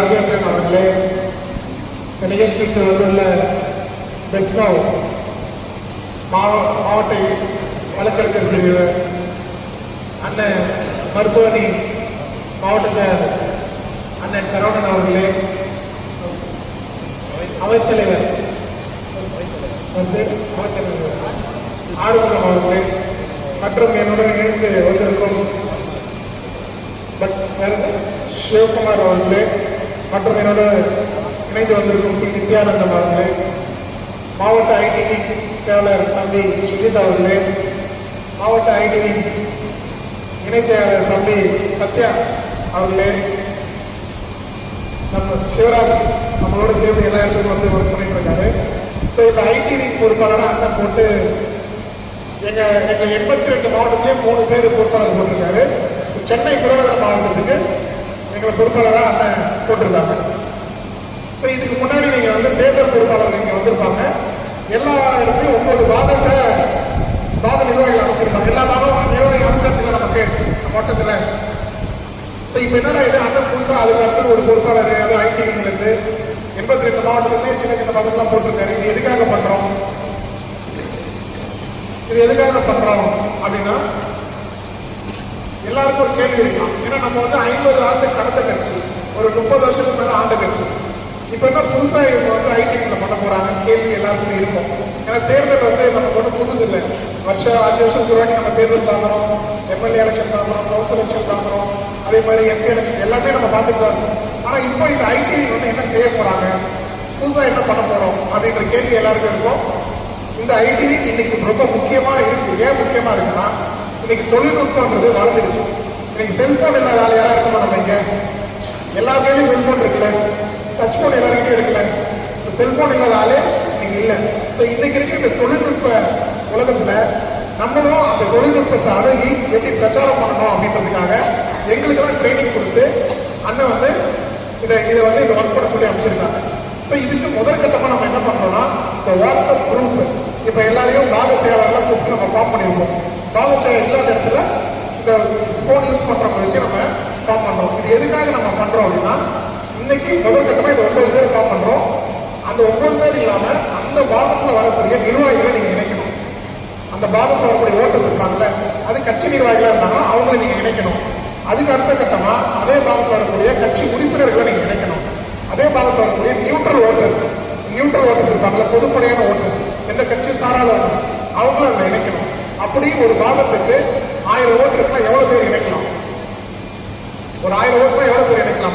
ராஜேந்திரன் அவர்களே, இந்த நிகழ்ச்சிக்கு வந்துள்ள பெஸ்மாவ் மாவட்ட வழக்கறிஞர் பிரிவு அண்ணன் மருத்துவணி மாவட்ட செயலர் அண்ணன் சரவணன் அவர்களே, அவைத்தலைவர் ஆறுமுகம் அவர்களே மற்றும் என்னுடன் இணைந்து வந்திருக்கும் சிவகுமார் அவர்களே மற்றும் என்னோட இணைந்து வந்திருக்கும் பி நித்யானந்தம் அவர்களே, மாவட்ட ஐடிவி செயலர் தம்பி சுஜித் அவர்களே, மாவட்ட ஐடிவி இணை செயலர் தம்பி சத்யா அவர்களே, நம்ம சிவராஜ் நம்மளோட சேர்ந்து எல்லா இடத்துக்கும் வந்து ஒர்க் பண்ணிட்டு இருக்காரு. ஸோ இந்த ஐடிவி பொறுப்பாளராக அண்ணன் போட்டு எங்க 82 மாவட்டத்திலேயே 3 பேர் பொறுப்பாளர் போட்டிருக்காரு. சென்னை புறநகர் மாவட்டத்துக்கு எங்களை பொறுப்பாளராக அண்ணன் போட்டிருக்காங்க. ஸோ இதுக்கு முன்னாடி நீங்க வந்து தேர்தல் பொறுப்பாளர் இங்க வந்திருப்பாங்க. எல்லா இடத்துலையும் 9 வாத நிர்வாகிகள் அமைச்சிருப்பாங்க. எல்லா வாதமும் நிர்வாகிகள் அமைச்சாச்சுல நமக்கு மொத்தத்துல. ஸோ இப்ப என்னடா இது அண்ணன் புதுசா அதுக்கு அடுத்தது ஒரு பொறுப்பாளர் அதாவது ஐடிவில இருந்து 82 மாவட்டத்துக்குமே சின்ன சின்ன பதவிலாம் போட்டிருக்காரு. இது எதுக்காக பண்றோம் அப்படின்னா எல்லாருக்கும் ஒரு கேள்வி இருக்கலாம். ஏன்னா நம்ம வந்து 50 ஆண்டு கடந்த கட்சி, ஒரு 30 வருஷத்துக்கு மேல ஆண்ட கட்சி. இப்ப என்ன புதுசா இவங்க வந்து ஐடிவில பண்ண போறாங்க கேள்வி எல்லாருக்குமே இருக்கும். ஏன்னா தேர்தல் வந்து நமக்கு ஒன்றும் புதுசு இல்லை. 5 வருஷத்துக்கு வாட்டி நம்ம தேர்தல் பார்க்கிறோம், எம்எல்ஏ எலெக்ஷன் பார்க்கிறோம், கவுன்சில் எலெக்ஷன் பார்க்கிறோம், அதே மாதிரி எம்பி எலெக்ஷன் எல்லாமே நம்ம பார்த்துட்டு தான் இருக்கோம். ஆனா இப்போ இந்த ஐடிவி வந்து என்ன செய்ய போறாங்க, புதுசா என்ன பண்ண போறோம் அப்படின்ற கேள்வி எல்லாருக்கும் இருக்கும். இந்த ஐடிவி இன்னைக்கு ரொம்ப முக்கியமா இருக்கு. ஏன் முக்கியமா இருக்குன்னா இன்னைக்கு தொழில்நுட்பம்ன்றது வளர்ந்துடுச்சு. இன்னைக்கு செல்போன் இல்லாத வேலை யாரா இருக்கணும், நம்ம இங்க எல்லா கையிலும் செல்போன் இருக்குல்ல, டச் போன் எல்லாருக்கிட்டே இருக்குல்ல. செல்போன் இல்லாத ஆளே இன்னைக்கு இல்லை. ஸோ இன்னைக்கு இருக்க இந்த தொழில்நுட்ப உலகத்துல நம்மளும் அந்த தொழில்நுட்பத்தை அணுகி எப்படி பிரச்சாரம் பண்ணணும் அப்படின்றதுக்காக எங்களுக்கெல்லாம் ட்ரைனிங் கொடுத்து அண்ணன் வந்து இதை வந்து இதை ஒர்க் பண்ண சொல்லி அமைச்சிருக்காங்க. ஸோ இதுக்கு முதற்கட்டமா நம்ம என்ன பண்றோம்னா இந்த வாட்ஸ்அப் குரூப் இப்ப எல்லாரையும் பாக செயலாளர்லாம் கூப்பிட்டு நம்ம ஃபார்ம் பண்ணிருக்கோம். பாக செயலர் இல்லாத இடத்துல இந்த போன் யூஸ் பண்றவங்க வச்சு நம்ம ஃபார்ம் பண்றோம். இது எதுக்காக நம்ம பண்றோம் அப்படின்னா இன்னைக்கு முதற்கட்டமா இந்த 9 பேர் ஃபார்ம் பண்றோம். அந்த 9 பேர் இல்லாம அந்த பாகத்துல வரக்கூடிய நிர்வாகிகளை நீங்க இணைக்கணும். அந்த பாகத்துல வரக்கூடிய ஓட்டர்ஸ் இருக்காங்கல்ல, அது கட்சி நிர்வாகிகளா இருந்தாங்கன்னா அவங்களை நீங்க இணைக்கணும். அதுக்கு அடுத்த கட்டமா அதே பாகத்தில் வரக்கூடிய கட்சி உறுப்பினர்களை நீங்க இணைக்கணும். அதே பாகத்தில் வரக்கூடிய நியூட்ரல் ஓட்டர்ஸ் இருப்பாங்கல்ல, பொதுப்படையான ஓட்டர்ஸ், எந்த கட்சியும் சாராதவங்க, அவங்களும் அதை இணைக்கணும். அப்படி ஒரு பாகத்துக்கு 1000 ஓட்டு இருக்குன்னா எவ்வளவு பேர் இணைக்கலாம்? ஒரு 1000 ஓட்டுனா எவ்வளவு பேர் இணைக்கலாம்?